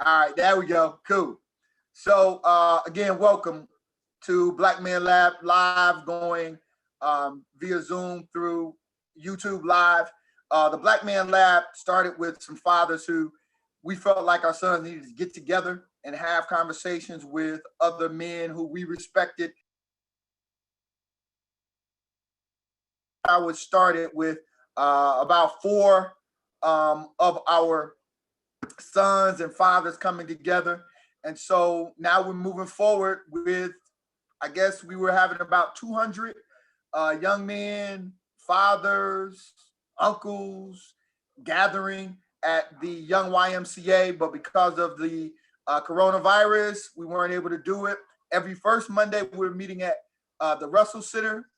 All right, there we go. Cool. So again, welcome to Black Man Lab Live, going via Zoom through YouTube Live. The Black Man Lab started with some fathers who we felt like our sons needed to get together and have conversations with other men who we respected. I was started with about four of our sons and fathers coming together. And so now we're moving forward with, I guess we were having about 200 young men, fathers, uncles gathering at the Young YMCA, but because of the coronavirus, we weren't able to do it. Every first Monday, we're meeting at the Russell Center,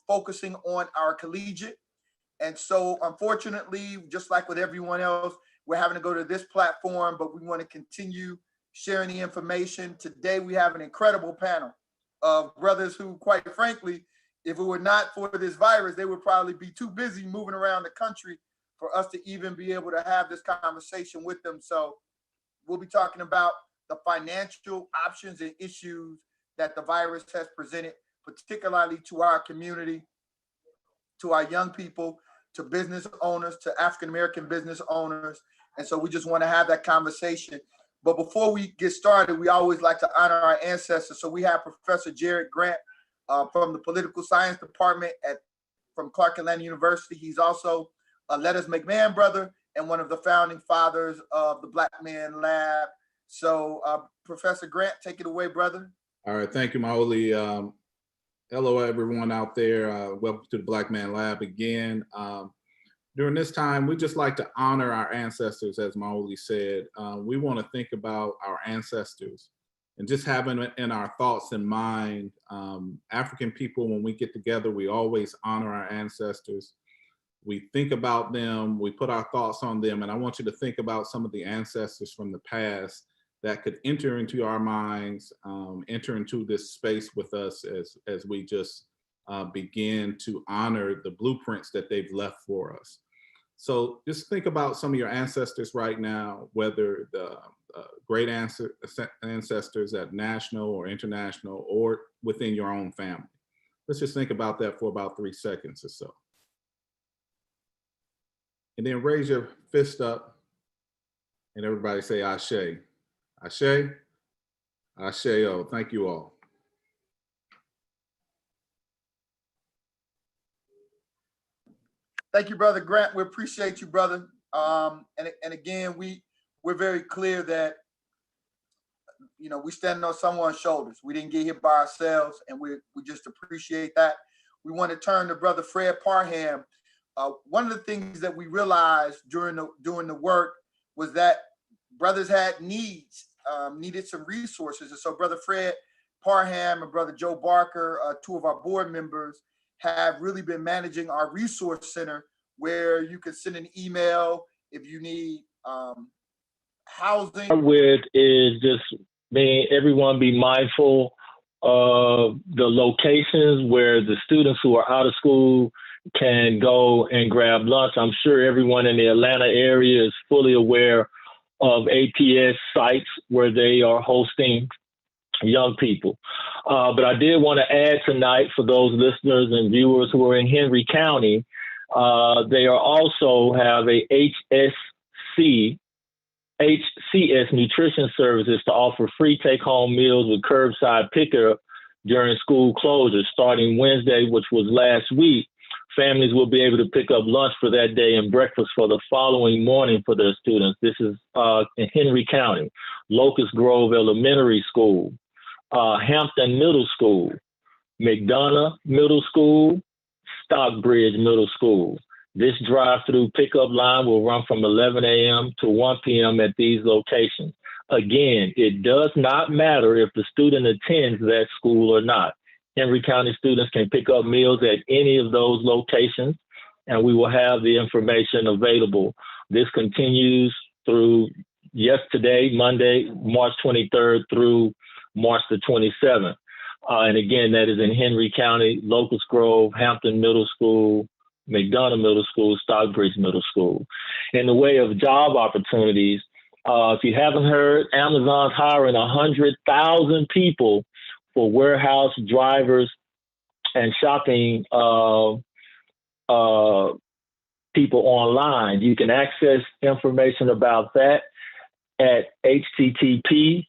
focusing on our collegiate. And so unfortunately, just like with everyone else, we're having to go to this platform, but we want to continue sharing the information. Today, we have an incredible panel of brothers who, quite frankly, if it were not for this virus, they would probably be too busy moving around the country for us to even be able to have this conversation with them. So we'll be talking about the financial options and issues that the virus has presented, particularly to our community, to our young people, to business owners, to African-American business owners. And so we just want to have that conversation. But before we get started, we always like to honor our ancestors. So we have Professor Jared Grant from the Political Science Department from Clark Atlanta University. He's also a Let Us Make Man brother and one of the founding fathers of the Black Man Lab. So Professor Grant, take it away, brother. All right, thank you, Maoli. Hello, everyone out there. Welcome to the Black Man Lab again. During this time, we just like to honor our ancestors, as Maoli said. We want to think about our ancestors and just having it in our thoughts and mind. African people, when we get together, we always honor our ancestors. We think about them, we put our thoughts on them, and I want you to think about some of the ancestors from the past that could enter into our minds, enter into this space with us as we just begin to honor the blueprints that they've left for us. So just think about some of your ancestors right now, whether the great ancestors at national or international or within your own family. Let's just think about that for about 3 seconds or so. And then raise your fist up and everybody say Ashe. Ashe, Ashe-o. Thank you all. Thank you, Brother Grant. We appreciate you, brother. And again, we're very clear that, you know, we stand on someone's shoulders. We didn't get here by ourselves, and we just appreciate that. We want to turn to Brother Fred Parham. One of the things that we realized doing the work was that brothers had needs, needed some resources. And so Brother Fred Parham and Brother Joe Barker, two of our board members, have really been managing our resource center, where you can send an email if you need housing. With is just everyone be mindful of the locations where the students who are out of school can go and grab lunch. I'm sure everyone in the Atlanta area is fully aware of APS sites where they are hosting young people. But I did want to add tonight, for those listeners and viewers who are in Henry County, they are also have a HCS nutrition services to offer free take-home meals with curbside pickup during school closures. Starting Wednesday, which was last week, families will be able to pick up lunch for that day and breakfast for the following morning for their students. This is in Henry County, Locust Grove Elementary School, Hampton Middle School, McDonough Middle School, Stockbridge Middle School. This drive-through pickup line will run from 11 a.m. to 1 p.m. at these locations. Again, it does not matter if the student attends that school or not. Henry County students can pick up meals at any of those locations, and we will have the information available. This continues through yesterday, Monday, March 23rd through March the 27th. And again, that is in Henry County, Locust Grove, Hampton Middle School, McDonough Middle School, Stockbridge Middle School. In the way of job opportunities, If you haven't heard, Amazon's hiring 100,000 people for warehouse drivers and shopping people online. You can access information about that at http://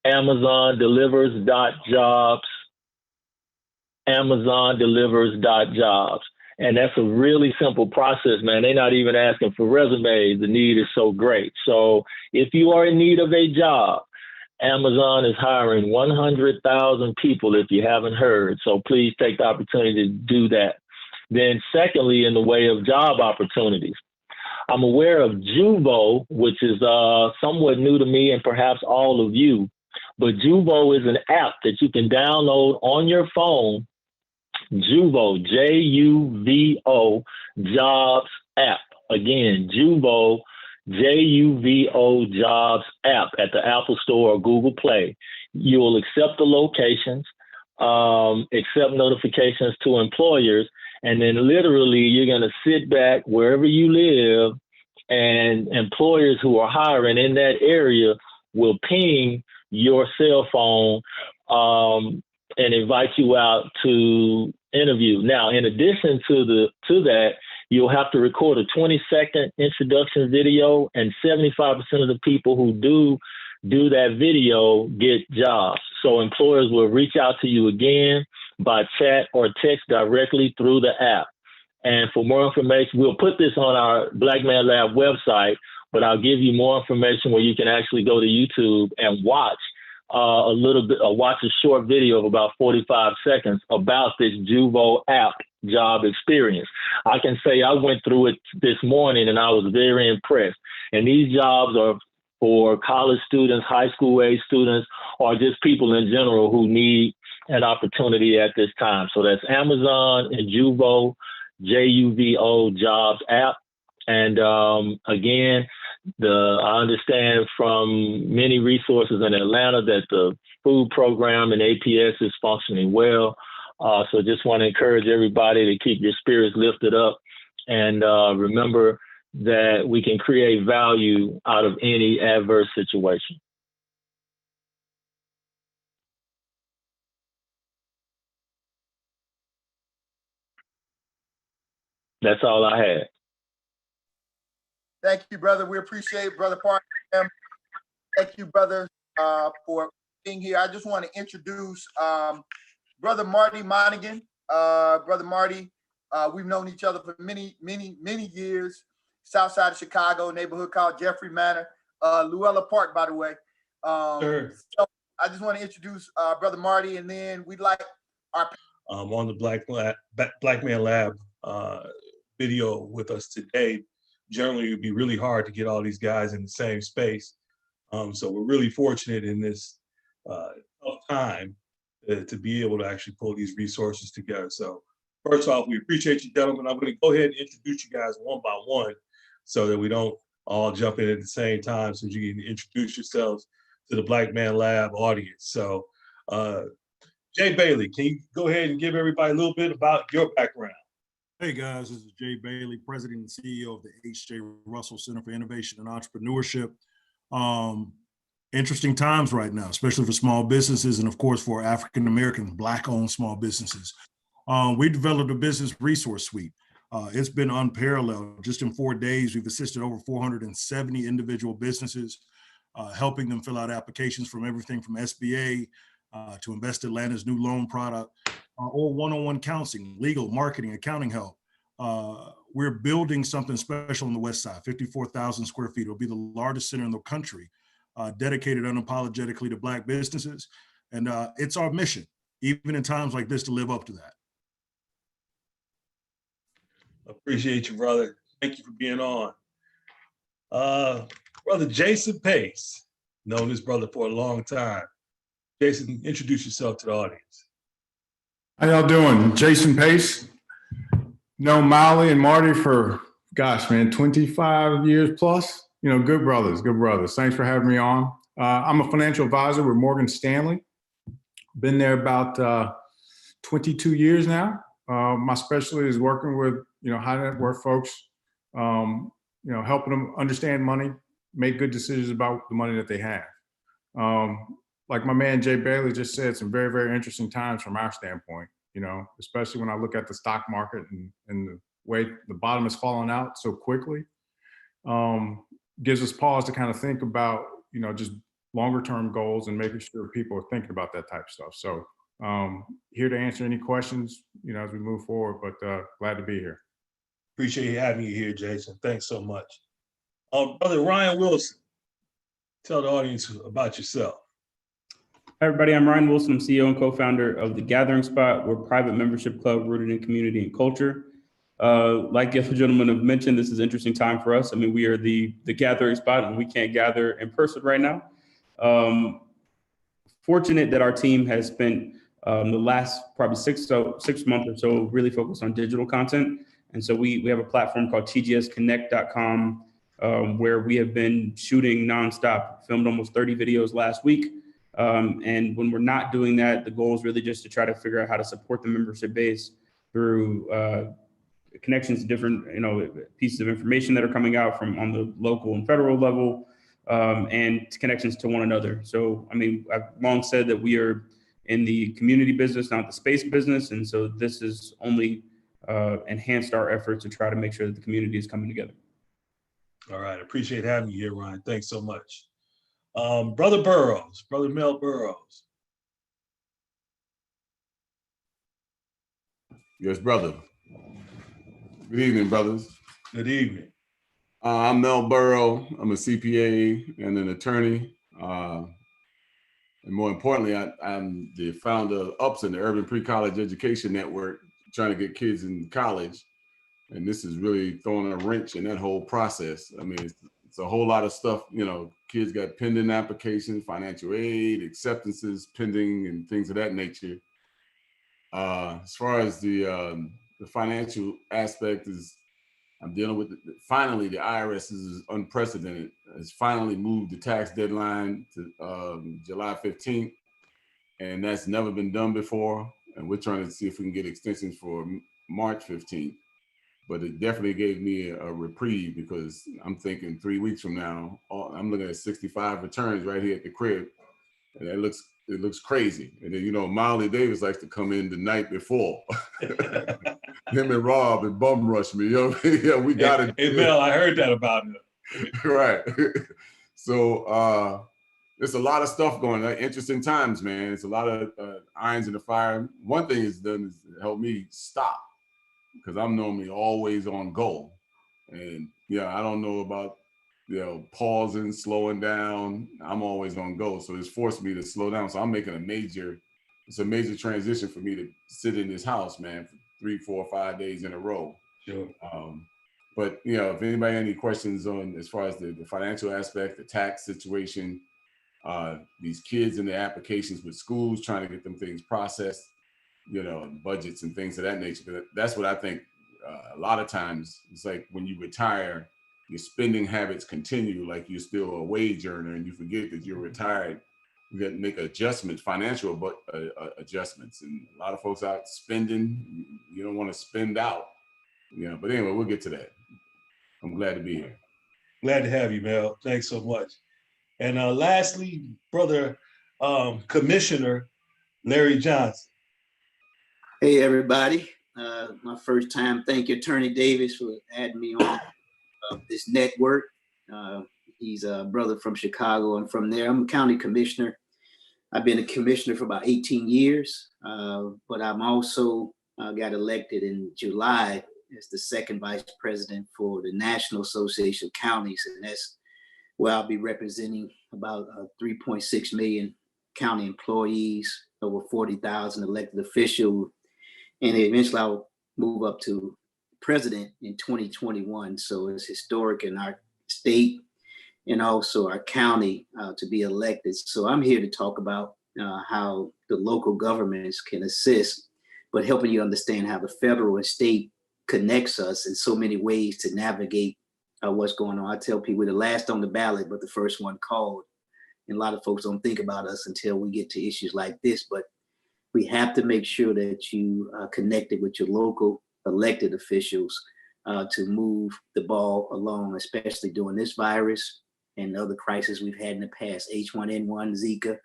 amazondelivers.jobs. And that's a really simple process, man. They're not even asking for resumes. The need is so great. So if you are in need of a job, Amazon is hiring 100,000 people if you haven't heard. So please take the opportunity to do that. Then secondly, in the way of job opportunities, I'm aware of Juvo, which is somewhat new to me and perhaps all of you. But Juvo is an app that you can download on your phone. Juvo, Juvo, jobs app. Again, Juvo, Juvo jobs app at the Apple Store or Google Play. You will accept the locations, accept notifications to employers, and then literally you're going to sit back wherever you live, and employers who are hiring in that area will ping your cell phone and invite you out to interview. Now, in addition to that, you'll have to record a 20-second introduction video, and 75% of the people who do that video get jobs. So employers will reach out to you again by chat or text directly through the app. And for more information, we'll put this on our Black Man Lab website, but I'll give you more information where you can actually go to YouTube and watch watch a short video of about 45 seconds about this Juvo app job experience. I can say I went through it this morning and I was very impressed. And these jobs are for college students, high school age students, or just people in general who need an opportunity at this time. So that's Amazon and Juvo, Juvo jobs app. And again, I understand from many resources in Atlanta that the food program and APS is functioning well. So just want to encourage everybody to keep your spirits lifted up and remember that we can create value out of any adverse situation. That's all I had. Thank you, brother. We appreciate Brother Parker. Thank you, brother, for being here. I just want to introduce Brother Marty Monaghan. Brother Marty, we've known each other for many, many, many years. South side of Chicago, neighborhood called Jeffrey Manor, Luella Park, by the way. Sure. So I just want to introduce Brother Marty, and then we'd like our on the Black Man Lab video with us today. Generally, it would be really hard to get all these guys in the same space. So we're really fortunate in this tough time to be able to actually pull these resources together. So first off, we appreciate you, gentlemen. I'm going to go ahead and introduce you guys one by one so that we don't all jump in at the same time, so you can introduce yourselves to the Black Man Lab audience. So Jay Bailey, can you go ahead and give everybody a little bit about your background? Hey guys, this is Jay Bailey, President and CEO of the H.J. Russell Center for Innovation and Entrepreneurship. Interesting times right now, especially for small businesses and of course for African-American Black-owned small businesses. We developed a business resource suite. It's been unparalleled. Just in 4 days, we've assisted over 470 individual businesses, helping them fill out applications from everything from SBA to Invest Atlanta's new loan product, or one-on-one counseling, legal, marketing, accounting help. We're building something special on the West Side, 54,000 square feet. It'll be the largest center in the country, dedicated unapologetically to Black businesses. And it's our mission, even in times like this, to live up to that. Appreciate you, brother. Thank you for being on. Brother Jason Pace, known this brother for a long time. Jason, introduce yourself to the audience. How y'all doing? Jason Pace. Know Molly and Marty for, gosh, man, 25 years plus. You know, good brothers, good brothers. Thanks for having me on. I'm a financial advisor with Morgan Stanley. Been there about 22 years now. My specialty is working with, high net worth folks helping them understand money, make good decisions about the money that they have. Like my man Jay Bailey just said, some very, very interesting times from our standpoint, especially when I look at the stock market and the way the bottom is falling out so quickly, gives us pause to kind of think about, just longer term goals and making sure people are thinking about that type of stuff. So here to answer any questions, as we move forward, but glad to be here. Appreciate having you here, Jason. Thanks so much. Brother Ryan Wilson, tell the audience about yourself. Hi, everybody. I'm Ryan Wilson. I'm CEO and co-founder of The Gathering Spot. We're a private membership club rooted in community and culture. Like the other gentlemen have mentioned, this is an interesting time for us. I mean, we are the Gathering Spot, and we can't gather in person right now. Fortunate that our team has spent the last probably 6 months or so really focused on digital content. And so we have a platform called tgsconnect.com where we have been shooting nonstop, filmed almost 30 videos last week. And when we're not doing that, the goal is really just to try to figure out how to support the membership base through connections to different, pieces of information that are coming out from on the local and federal level, and connections to one another. So, I mean, I've long said that we are in the community business, not the space business. And so this has only enhanced our efforts to try to make sure that the community is coming together. All right. Appreciate having you here, Ryan. Thanks so much. Brother Burrows, Brother Mel Burrows. Yes, brother. Good evening, brothers. Good evening. I'm Mel Burrow. I'm a CPA and an attorney. And more importantly, I'm the founder of UPS, the Urban Pre-College Education Network, trying to get kids in college. And this is really throwing a wrench in that whole process. I mean, it's a whole lot of stuff, kids got pending applications, financial aid, acceptances pending, and things of that nature. As far as the financial aspect is, I'm dealing with, finally, the IRS is unprecedented. It's finally moved the tax deadline to July 15th, and that's never been done before. And we're trying to see if we can get extensions for March 15th. But it definitely gave me a reprieve, because I'm thinking 3 weeks from now, I'm looking at 65 returns right here at the crib, and it looks crazy. And then, Miley Davis likes to come in the night before. Him and Rob and bum rush me. Yeah, we got it. Hey, Mel, I heard that about him. Right. So there's a lot of stuff going on. Interesting times, man. It's a lot of irons in the fire. One thing it's done is help me stop, because I'm normally always on go. And I don't know about, pausing, slowing down. I'm always on go. So it's forced me to slow down. So I'm making it's a major transition for me to sit in this house, man, for 3, 4, 5 days in a row. Sure. But if anybody had any questions on as far as the financial aspect, the tax situation, these kids in the applications with schools, trying to get them things processed, budgets and things of that nature. But that's what I think a lot of times it's like when you retire, your spending habits continue like you're still a wage earner, and you forget that you're retired. You got to make adjustments, financial adjustments. And a lot of folks out spending, you don't want to spend out. But anyway, we'll get to that. I'm glad to be here. Glad to have you, Mel. Thanks so much. And lastly, Brother Commissioner Larry Johnson. Hey, everybody. My first time. Thank you, Attorney Davis, for adding me on this network. He's a brother from Chicago, and from there, I'm a county commissioner. I've been a commissioner for about 18 years, but I'm also got elected in July as the second vice president for the National Association of Counties, and that's where I'll be representing about 3.6 million county employees, over 40,000 elected officials, and eventually I'll move up to president in 2021. So it's historic in our state and also our county to be elected. So I'm here to talk about how the local governments can assist, but helping you understand how the federal and state connects us in so many ways to navigate what's going on. I tell people we're the last on the ballot, but the first one called. And a lot of folks don't think about us until we get to issues like this, but we have to make sure that you are connected with your local elected officials to move the ball along, especially during this virus and other crises we've had in the past, H1N1, Zika.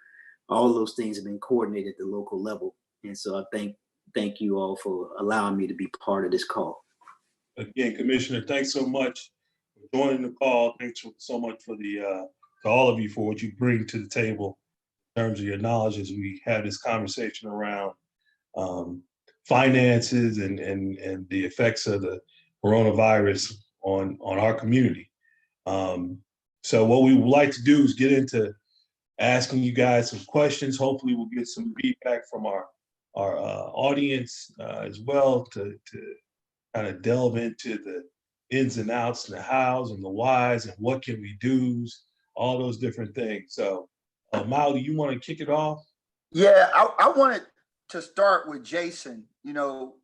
All those things have been coordinated at the local level. And so I thank you all for allowing me to be part of this call. Again, Commissioner, thanks so much for joining the call. Thanks so much for to all of you for what you bring to the table in terms of your knowledge as we have this conversation around finances and the effects of the coronavirus on our community. So what we would like to do is get into asking you guys some questions. Hopefully we'll get some feedback from our audience as well to kind of delve into the ins and outs and the hows and the whys and what can we do, all those different things. So Molly, you want to kick it off? Yeah, I wanted to start with Jason. You know,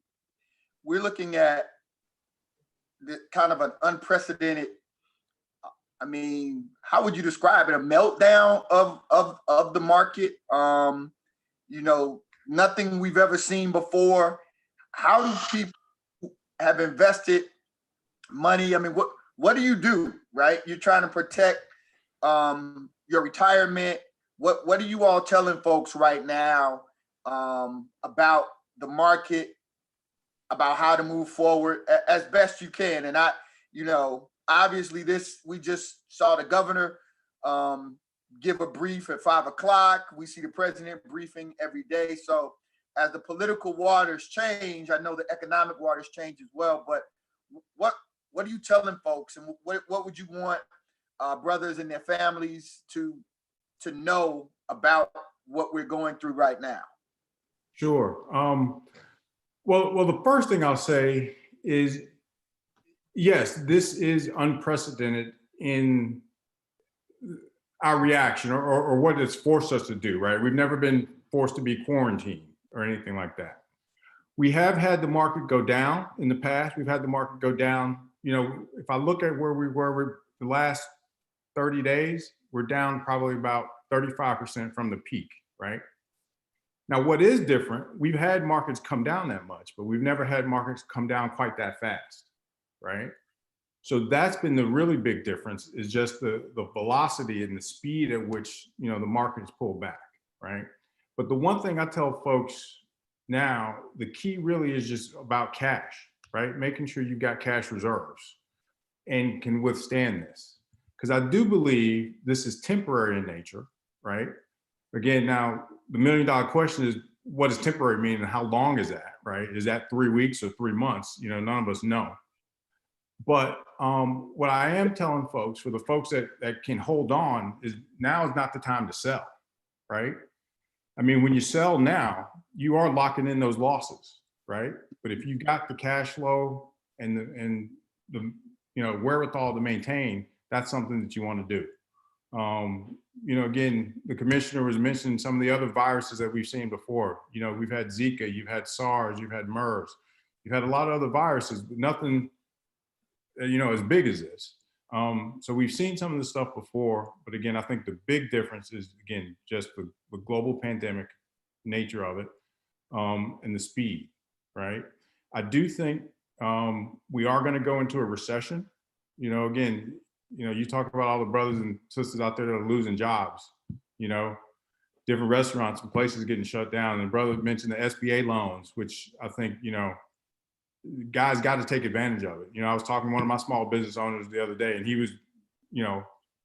we're looking at the kind of an unprecedented, I mean, how would you describe it? A meltdown of the market. You know, nothing we've ever seen before. How do people have invested money? I mean, what do you do, right? You're trying to protect your retirement. What are you all telling folks right now about the market, about how to move forward as best you can? And you know, obviously we just saw the governor give a brief at 5 o'clock. We see the president briefing every day. So as the political waters change, I know the economic waters change as well, but what are you telling folks, and what would you want brothers and their families to know about what we're going through right now? Sure. Well, the first thing I'll say is, yes, this is unprecedented in our reaction or what it's forced us to do, right? We've never been forced to be quarantined or anything like that. We have had the market go down in the past. We've had the market go down. You know, if I look at where we were the last 30 days, we're down probably about 35% from the peak, right? Now, what is different, we've had markets come down that much, but we've never had markets come down quite that fast, right? So that's been the really big difference, is just the velocity and the speed at which, you know, the market is pulled back, right? But the one thing I tell folks now, the key really is just about cash, right? Making sure you've got cash reserves and can withstand this. Because I do believe this is temporary in nature, right? Again, now the $1 million question is, what does temporary mean and how long is that, right? Is that 3 weeks or 3 months? You know, none of us know. But what I am telling folks, for the folks that can hold on, is now is not the time to sell, right? I mean, when you sell now, you are locking in those losses, right? But if you got the cash flow and the you know, wherewithal to maintain, that's something that you want to do. You know, again, the commissioner was mentioning some of the other viruses that we've seen before. You know, we've had Zika, you've had SARS, you've had MERS, you've had a lot of other viruses, but nothing, you know, as big as this. So we've seen some of this stuff before, but again, I think the big difference is, again, just the global pandemic nature of it, and the speed, right? I do think we are going to go into a recession. You know, again, you know, you talk about all the brothers and sisters out there that are losing jobs, you know, different restaurants and places getting shut down. And brother mentioned the SBA loans, which I think, you know, guys got to take advantage of it. You know, I was talking to one of my small business owners the other day, and he was, you know,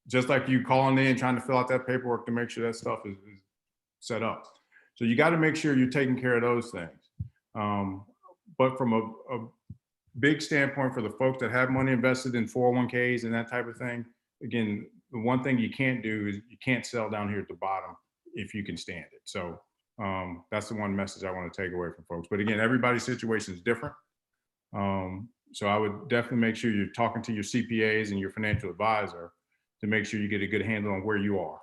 just like you, calling in, trying to fill out that paperwork to make sure that stuff is set up. So you got to make sure you're taking care of those things. But from a big standpoint for the folks that have money invested in 401ks and that type of thing, again, the one thing you can't do is you can't sell down here at the bottom if you can stand it. So that's the one message I want to take away from folks. But again, everybody's situation is different. So I would definitely make sure you're talking to your CPAs and your financial advisor to make sure you get a good handle on where you are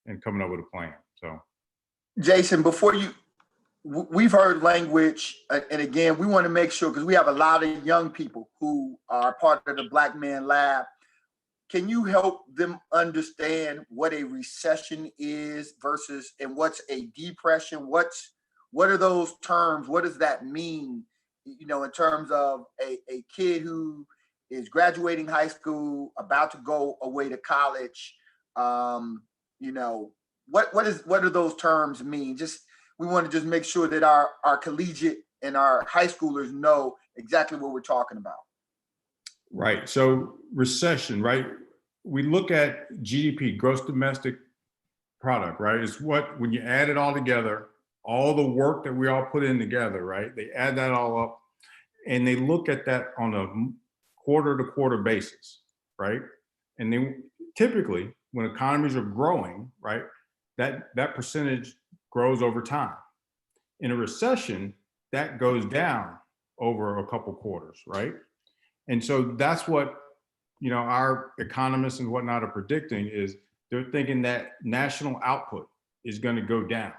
and coming up with a plan. So, Jason, we've heard language, and again, we want to make sure, because we have a lot of young people who are part of the Black Man Lab. Can you help them understand what a recession is versus, and what's a depression? What are those terms? What does that mean you know, in terms of a kid who is graduating high school, about to go away to college, you know, what do those terms mean? Just, we want to just make sure that our collegiate and our high schoolers know exactly what we're talking about. Right. So recession, right? We look at GDP, gross domestic product, right? It's what, when you add it all together, all the work that we all put in together, right? They add that all up and they look at that on a quarter to quarter basis, right? And then typically when economies are growing, right, that percentage grows over time. In a recession, that goes down over a couple quarters, right? And so that's what, you know, our economists and whatnot are predicting is they're thinking that national output is going to go down.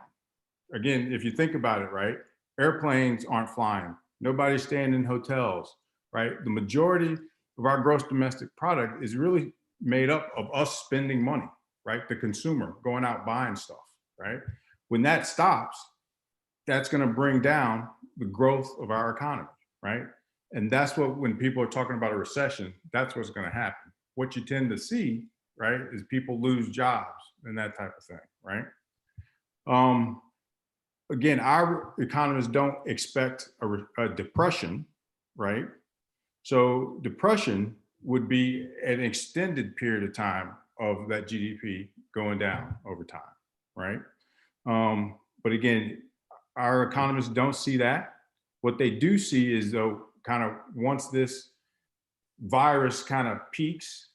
Again, if you think about it, right, airplanes aren't flying. Nobody's staying in hotels, right? The majority of our gross domestic product is really made up of us spending money, right? The consumer going out buying stuff, right? When that stops, that's going to bring down the growth of our economy, right? And that's what, when people are talking about a recession, that's what's going to happen. What you tend to see, right, is people lose jobs and that type of thing, right? Again, our economists don't expect a depression, right? So depression would be an extended period of time of that GDP going down over time, right? But again, our economists don't see that. What they do see is, though, kind of once this virus kind of peaks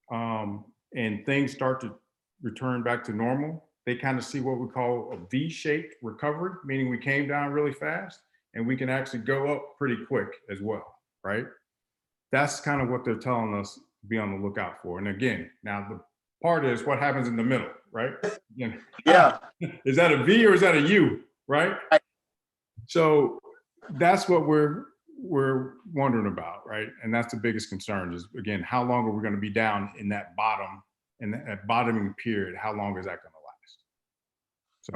and things start to return back to normal, they kind of see what we call a V-shaped recovery, meaning we came down really fast and we can actually go up pretty quick as well, right? That's kind of what they're telling us to be on the lookout for. And again, now the part is what happens in the middle, right? Yeah. Is that a V or is that a U, right? So that's what we're wondering about, right? And that's the biggest concern is, again, how long are we going to be down in that bottom, in that bottoming period? How long is that going to last? So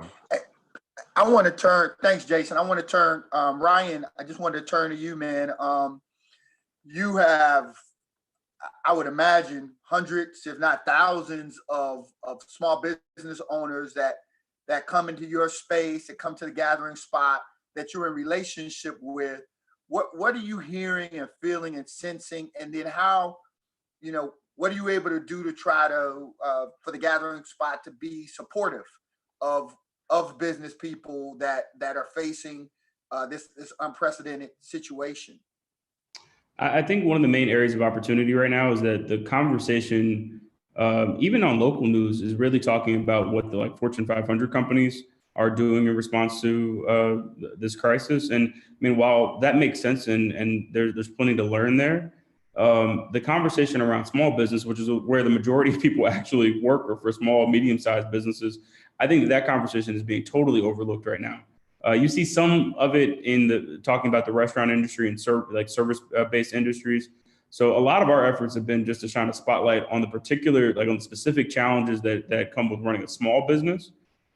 I want to turn, thanks, Jason. I want to turn, Ryan, I just wanted to turn to you, man. You have, I would imagine, hundreds, if not thousands of small business owners that come into your space, that come to the gathering spot, that you're in relationship with. What are you hearing and feeling and sensing? And then how, you know, what are you able to do to try to, for the gathering spot to be supportive of business people that are facing this unprecedented situation? I think one of the main areas of opportunity right now is that the conversation, even on local news, is really talking about what the Fortune 500 companies are doing in response to this crisis. And I mean, while that makes sense and there's plenty to learn there, the conversation around small business, which is where the majority of people actually work, or for small, medium-sized businesses, I think that conversation is being totally overlooked right now. You see some of it in the talking about the restaurant industry and service-based industries. So a lot of our efforts have been just to shine a spotlight on the particular, on the specific challenges that come with running a small business.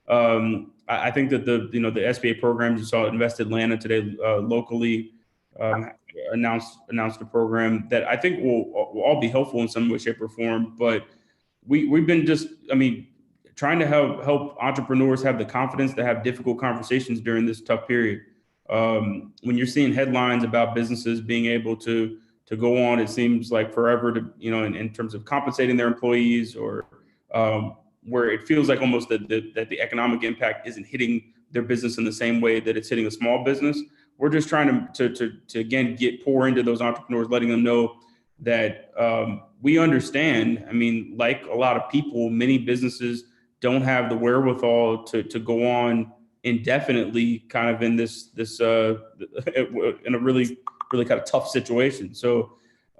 I think that the SBA programs, you saw Invest Atlanta today locally announced a program that I think will all be helpful in some way, shape, or form. But we've been trying to help entrepreneurs have the confidence to have difficult conversations during this tough period. When you're seeing headlines about businesses being able to go on, it seems like forever to, in terms of compensating their employees, or where it feels like almost that the economic impact isn't hitting their business in the same way that it's hitting a small business. We're just trying to again, pour into those entrepreneurs, letting them know that we understand. I mean, like a lot of people, many businesses don't have the wherewithal to go on indefinitely, kind of in this in a really kind of tough situation. So,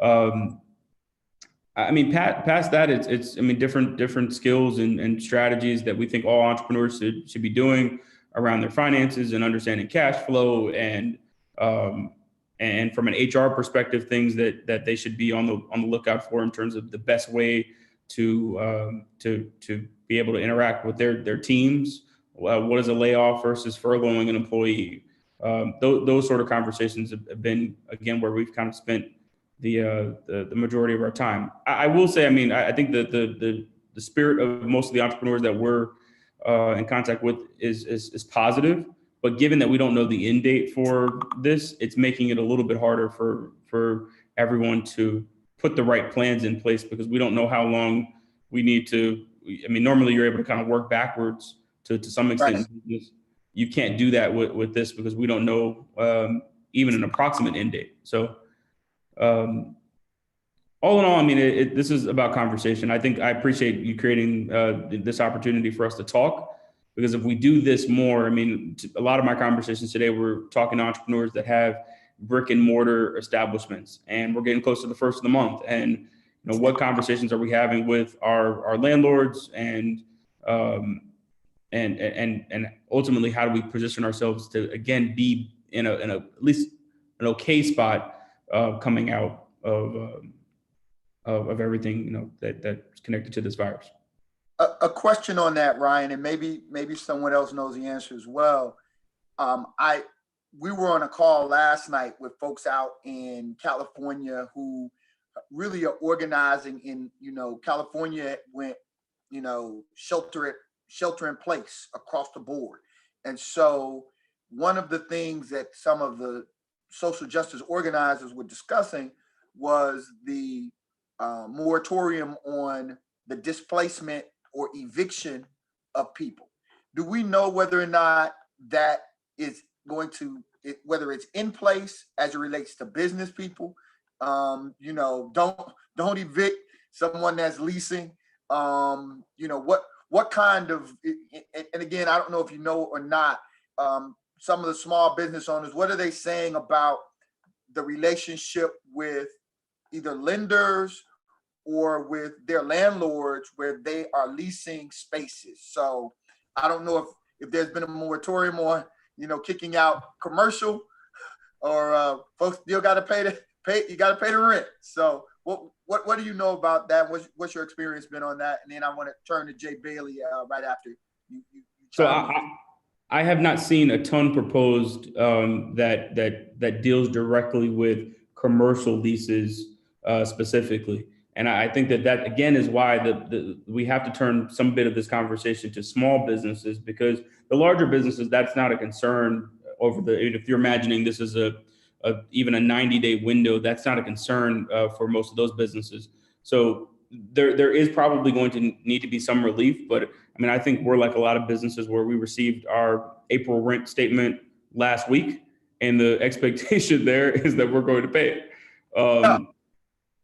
I mean, past that, it's different skills and strategies that we think all entrepreneurs should be doing around their finances and understanding cash flow, and from an HR perspective, things that they should be on the lookout for in terms of the best way to be able to interact with their teams. What is a layoff versus furloughing an employee? those sort of conversations have been, again, where we've kind of spent the majority of our time. I will say, I mean, I think the spirit of most of the entrepreneurs that we're in contact with is positive, but given that we don't know the end date for this, it's making it a little bit harder for everyone to put the right plans in place, because we don't know how long we need to. I mean, normally you're able to kind of work backwards to some extent. Right. You can't do that with this, because we don't know even an approximate end date. So all in all, I mean, this is about conversation. I think I appreciate you creating this opportunity for us to talk, because if we do this more, I mean, a lot of my conversations today, we're talking to entrepreneurs that have brick and mortar establishments, and we're getting close to the first of the month. And, you know, what conversations are we having with our landlords, and ultimately, how do we position ourselves to, again, be in a at least an okay spot coming out of everything, you know, that's connected to this virus. A question on that, Ryan, and maybe someone else knows the answer as well. We were on a call last night with folks out in California who really are organizing in, you know, California went, you know, shelter in place across the board. And so one of the things that some of the social justice organizers were discussing was the moratorium on the displacement or eviction of people. Do we know whether or not that is going to, whether it's in place as it relates to business people? You know, don't evict someone that's leasing. You know, what kind of, and again, I don't know if you know or not, some of the small business owners, what are they saying about the relationship with either lenders or with their landlords where they are leasing spaces? So I don't know if there's been a moratorium on, you know, kicking out commercial, or folks still got to pay the rent. So what do you know about that? What's your experience been on that? And then I want to turn to Jay Bailey right after you. So I have not seen a ton proposed that deals directly with commercial leases specifically. And I think that again is why we have to turn some bit of this conversation to small businesses, because the larger businesses, that's not a concern if you're imagining this is even a 90-day window, that's not a concern for most of those businesses. So there is probably going to need to be some relief, but I mean, I think we're like a lot of businesses where we received our April rent statement last week, and the expectation there is that we're going to pay it.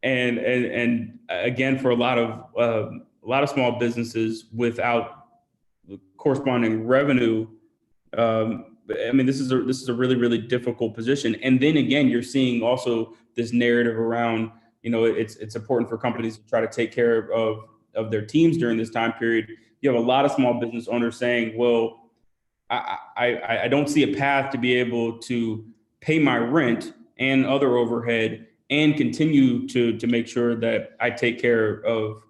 And again, for a lot of small businesses without corresponding revenue, I mean, this is a really, really difficult position. And then again, you're seeing also this narrative around, you know, it's important for companies to try to take care of their teams during this time period. You have a lot of small business owners saying, well, I don't see a path to be able to pay my rent and other overhead and continue to make sure that I take care of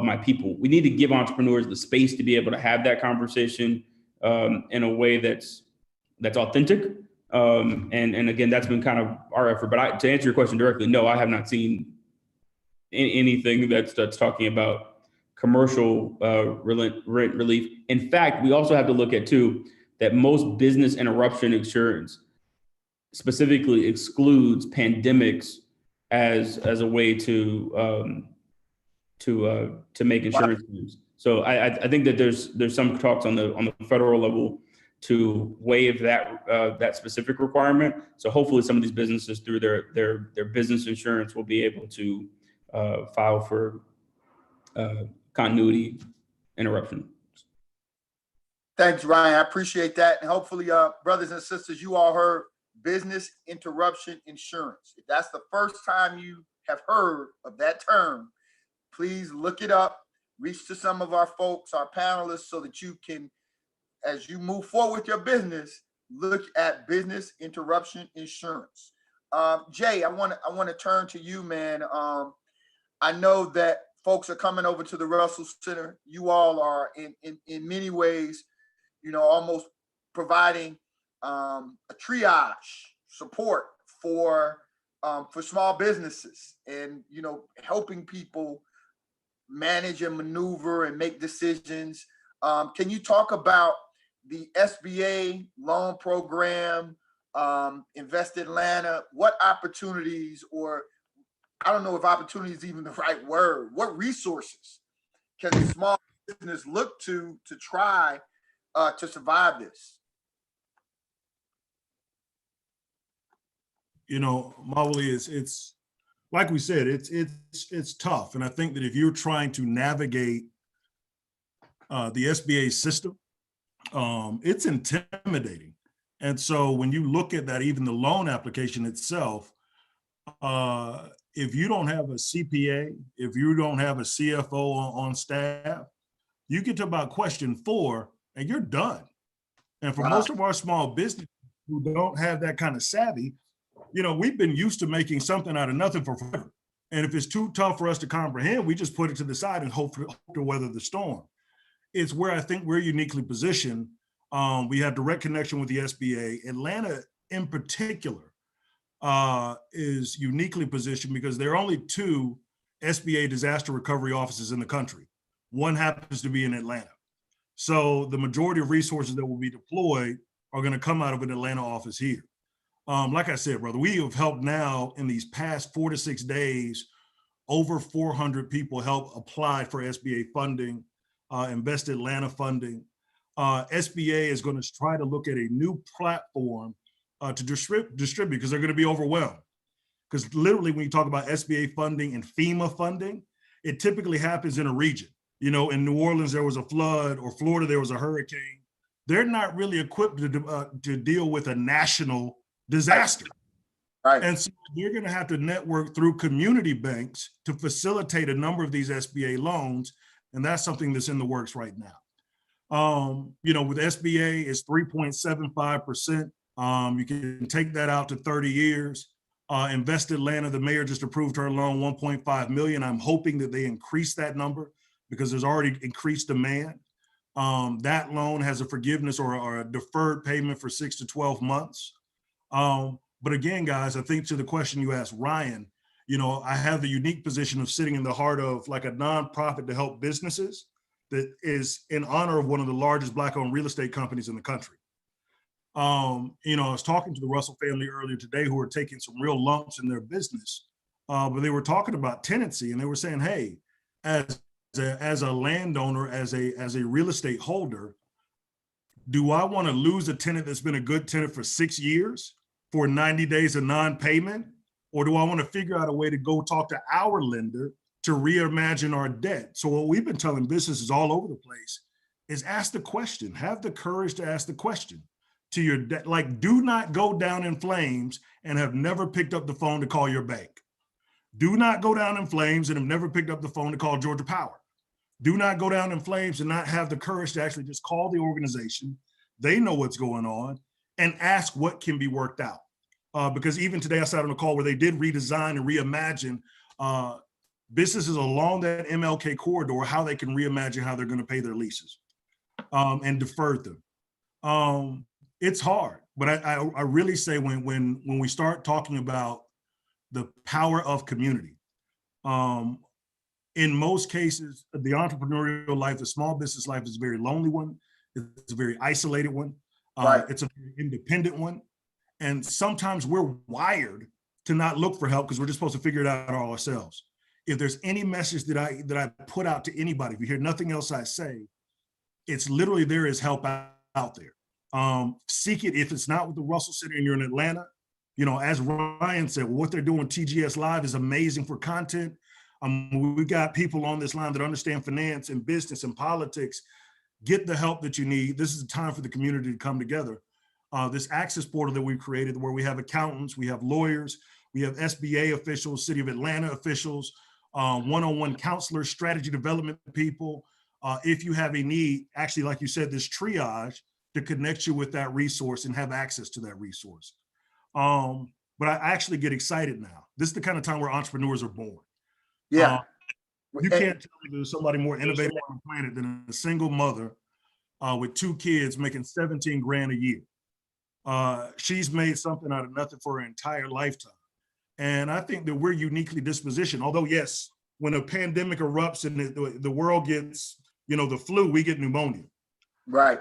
my people. We need to give entrepreneurs the space to be able to have that conversation in a way that's authentic. And again, that's been kind of our effort. But to answer your question directly, no, I have not seen anything that's talking about commercial rent relief. In fact, we also have to look at too that most business interruption insurance specifically excludes pandemics as a way to make insurance claims. So I think that there's some talks on the federal level to waive that specific requirement. So hopefully some of these businesses through their business insurance will be able to file for continuity interruption. Thanks, Ryan. I appreciate that. And hopefully, brothers and sisters, you all heard business interruption insurance. If that's the first time you have heard of that term, please look it up, reach to some of our folks, our panelists, so that you can, as you move forward with your business, look at business interruption insurance. Jay, I want to turn to you, man. I know that folks are coming over to the Russell Center. You all are in many ways, you know, almost providing a triage support for small businesses, and helping people manage and maneuver and make decisions. Can you talk about the SBA loan program, Invest Atlanta? What opportunities, or I don't know if opportunity is even the right word, what resources can small business look to try to survive this? Mawuli, it's like we said, it's tough. And I think that if you're trying to navigate the SBA system, it's intimidating. And so when you look at that, even the loan application itself, if you don't have a CPA, if you don't have a CFO on staff, you get to about question 4 and you're done. And for most of our small businesses who don't have that kind of savvy, we've been used to making something out of nothing for forever. And if it's too tough for us to comprehend, we just put it to the side and hope to weather the storm. It's where I think we're uniquely positioned. We have direct connection with the SBA. Atlanta in particular is uniquely positioned because there are only 2 SBA disaster recovery offices in the country. One happens to be in Atlanta. So the majority of resources that will be deployed are going to come out of an Atlanta office here. Like I said, brother, we have helped now in these past 4 to 6 days, over 400 people help apply for SBA funding, Invest Atlanta funding. SBA is going to try to look at a new platform to distribute because they're going to be overwhelmed. Because literally when you talk about SBA funding and FEMA funding, it typically happens in a region. In New Orleans, there was a flood, or Florida, there was a hurricane. They're not really equipped to deal with a national disaster. Right. And so you're going to have to network through community banks to facilitate a number of these SBA loans. And that's something that's in the works right now. With SBA, it's 3.75%. You can take that out to 30 years. Invest Atlanta, the mayor just approved her loan, 1.5 million. I'm hoping that they increase that number because there's already increased demand. That loan has a forgiveness or a deferred payment for 6 to 12 months. But again, guys, I think to the question you asked, Ryan, I have the unique position of sitting in the heart of like a nonprofit to help businesses that is in honor of one of the largest Black-owned real estate companies in the country. I was talking to the Russell family earlier today who are taking some real lumps in their business, but they were talking about tenancy, and they were saying, hey, as a landowner, as a real estate holder, do I want to lose a tenant that's been a good tenant for 6 years for 90 days of non-payment? Or do I want to figure out a way to go talk to our lender to reimagine our debt? So what we've been telling businesses all over the place is ask the question, have the courage to ask the question to your debt. Like, do not go down in flames and have never picked up the phone to call your bank. Do not go down in flames and have never picked up the phone to call Georgia Power. Do not go down in flames and not have the courage to actually just call the organization. They know what's going on, and ask what can be worked out. Because even today I sat on a call where they did redesign and reimagine businesses along that MLK corridor, how they can reimagine how they're going to pay their leases and defer them. It's hard, but I really say when we start talking about the power of community, in most cases, the entrepreneurial life, the small business life is a very lonely one. It's a very isolated one. Right. It's a very independent one. And sometimes we're wired to not look for help because we're just supposed to figure it out all ourselves. If there's any message that I put out to anybody, if you hear nothing else I say, it's literally there is help out there. Seek it. If it's not with the Russell Center and you're in Atlanta, as Ryan said, what they're doing TGS Live is amazing for content. We got people on this line that understand finance and business and politics. Get the help that you need. This is a time for the community to come together. This access portal that we've created where we have accountants, we have lawyers, we have SBA officials, City of Atlanta officials, one-on-one counselors, strategy development people. If you have a need, actually, like you said, this triage to connect you with that resource and have access to that resource. But I actually get excited now. This is the kind of time where entrepreneurs are born. Yeah. You can't tell me there's somebody more innovative on the planet than a single mother with 2 kids making 17 grand a year. She's made something out of nothing for her entire lifetime. And I think that we're uniquely dispositioned. Although, yes, when a pandemic erupts and the world gets, the flu, we get pneumonia. Right.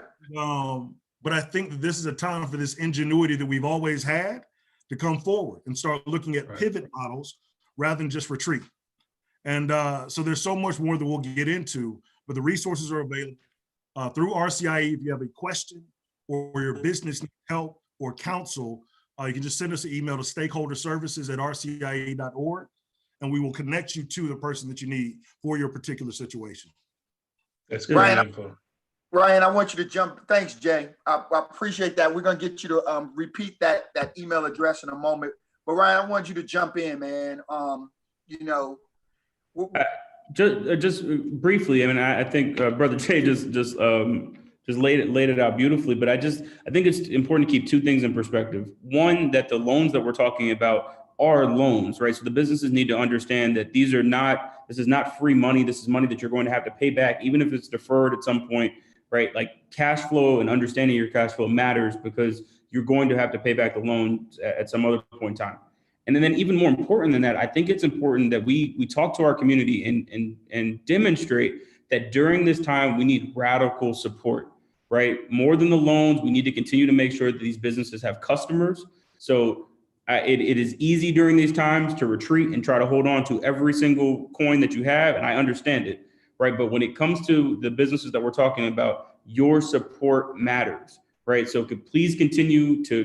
But I think that this is a time for this ingenuity that we've always had to come forward and start looking at pivot models rather than just retreat. And so there's so much more that we'll get into, but the resources are available through RCIE. If you have a question or your business needs help or counsel, you can just send us an email to stakeholderservices@rcie.org, and we will connect you to the person that you need for your particular situation. That's great info. Ryan, I want you to jump. Thanks, Jay. I appreciate that. We're going to get you to repeat that email address in a moment. But Ryan, I want you to jump in, man. Just briefly, I mean, I think Brother Jay just laid it out beautifully. But I think it's important to keep two things in perspective. One, that the loans that we're talking about are loans, right? So the businesses need to understand that this is not free money. This is money that you're going to have to pay back, even if it's deferred at some point, right? Like cash flow and understanding your cash flow matters because you're going to have to pay back the loan at some other point in time. And then even more important than that, I think it's important that we talk to our community and demonstrate that during this time, we need radical support, right? More than the loans, we need to continue to make sure that these businesses have customers. So it is easy during these times to retreat and try to hold on to every single coin that you have. And I understand it, right? But when it comes to the businesses that we're talking about, your support matters, right? So please continue to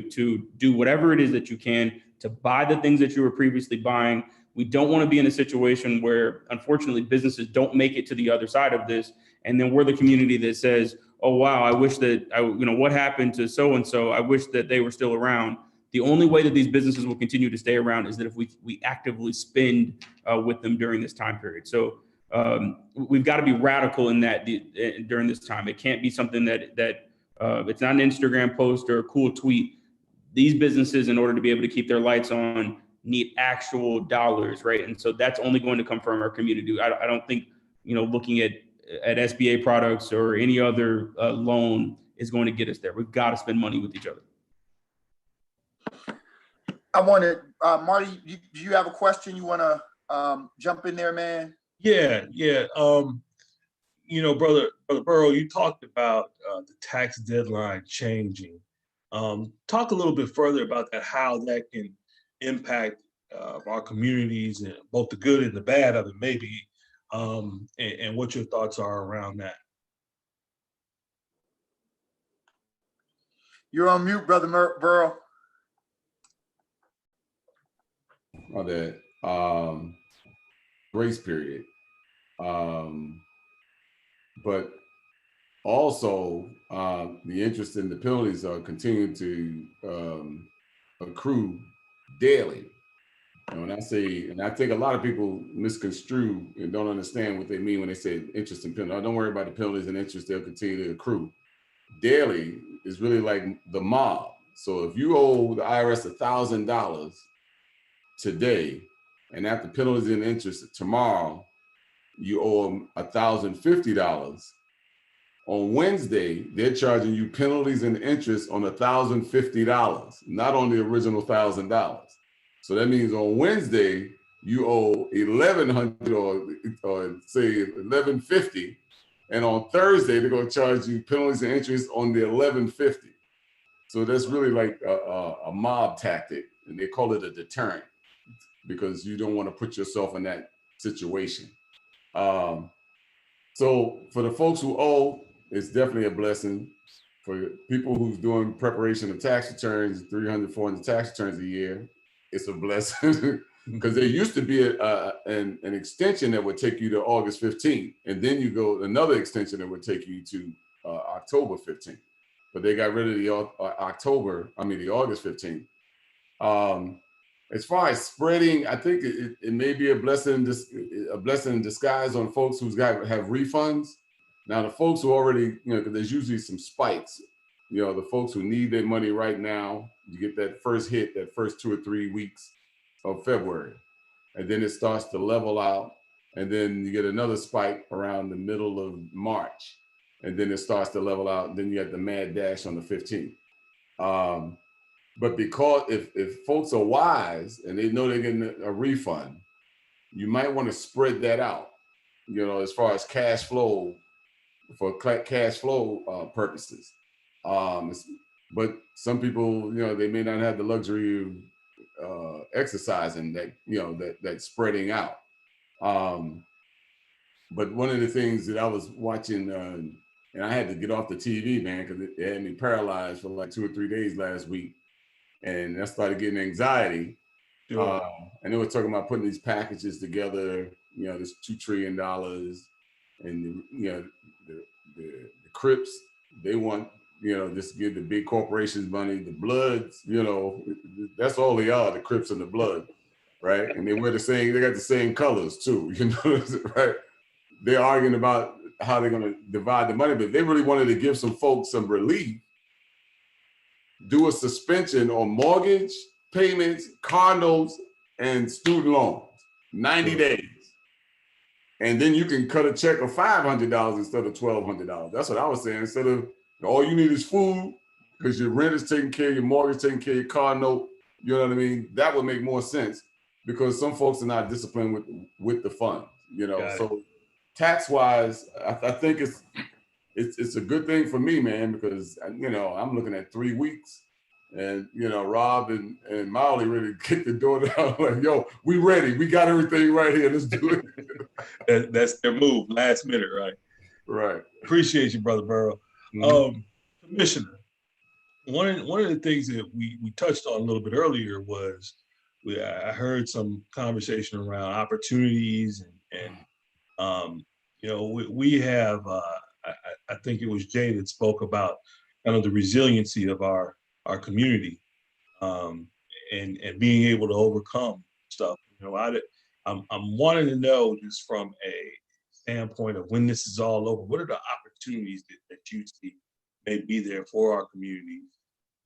do whatever it is that you can to buy the things that you were previously buying. We don't want to be in a situation where, unfortunately, businesses don't make it to the other side of this. And then we're the community that says, oh, wow, I wish that, what happened to so-and-so? I wish that they were still around. The only way that these businesses will continue to stay around is that if we actively spend with them during this time period. So we've got to be radical in that during this time. It can't be something that it's not an Instagram post or a cool tweet. These businesses, in order to be able to keep their lights on, need actual dollars, right? And so that's only going to come from our community. I don't think, looking at SBA products or any other loan is going to get us there. We've got to spend money with each other. I wanted, Marty, do you have a question? You want to jump in there, man? Yeah. Brother Burrow, you talked about the tax deadline changing. Talk a little bit further about that, how that can impact our communities, and both the good and the bad of it, maybe, and what your thoughts are around that. You're on mute, Brother Burrow. On that grace period. But also, the interest in the penalties are continuing to accrue daily. And when I say, and I think a lot of people misconstrue and don't understand what they mean when they say interest in penalties. Don't worry about the penalties and interest, they'll continue to accrue. Daily is really like the mob. So if you owe the IRS $1,000 today, and after penalties and interest tomorrow, you owe them $1,050. On Wednesday, they're charging you penalties and interest on $1,050, not on the original $1,000. So that means on Wednesday, you owe $1,100 or say $1,150. And on Thursday, they're going to charge you penalties and interest on the $1,150. So that's really like a mob tactic, and they call it a deterrent because you don't want to put yourself in that situation. So for the folks who owe, it's definitely a blessing. For people who's doing preparation of tax returns, 300, 400 tax returns a year, it's a blessing because there used to be an extension that would take you to August 15th, and then you go another extension that would take you to October 15th. But they got rid of the August 15th. As far as spreading, I think it may be a blessing in disguise on folks who's have refunds. Now the folks who already, because there's usually some spikes. The folks who need their money right now, you get that first hit, that first 2 or 3 weeks of February, and then it starts to level out, and then you get another spike around the middle of March, and then it starts to level out, and then you have the mad dash on the 15th. But because if folks are wise and they know they're getting a refund, you might want to spread that out, as far as cash flow, for cash flow purposes. But some people, they may not have the luxury of exercising that, that spreading out. But one of the things that I was watching, and I had to get off the TV, man, because it had me paralyzed for like 2 or 3 days last week. And I started getting anxiety. Sure. And they were talking about putting these packages together, this $2 trillion. And, the Crips, they want, just to give the big corporations money. The Bloods, that's all they are, the Crips and the Blood, right? And they got the same colors too, right? They're arguing about how they're going to divide the money, but they really wanted to give some folks some relief. Do a suspension on mortgage payments, car notes, and student loans, 90 days. And then you can cut a check of $500 instead of $1,200. That's what I was saying. Instead of all you need is food, because your rent is taken care of, your mortgage taken care of, your car note, you know what I mean? That would make more sense, because some folks are not disciplined with the fund, So tax-wise, I think it's a good thing for me, man, because, I'm looking at 3 weeks. And, Rob and Molly really kicked the door down like, yo, we ready. We got everything right here. Let's do it. That's their move, last minute, right? Right. Appreciate you, Brother Burrow. Mm-hmm. Commissioner, one of the things that we touched on a little bit earlier was I heard some conversation around opportunities and we have, I think it was Jay that spoke about kind of the resiliency of our community, and being able to overcome stuff. I'm wanting to know, just from a standpoint of when this is all over, what are the opportunities that you see may be there for our community,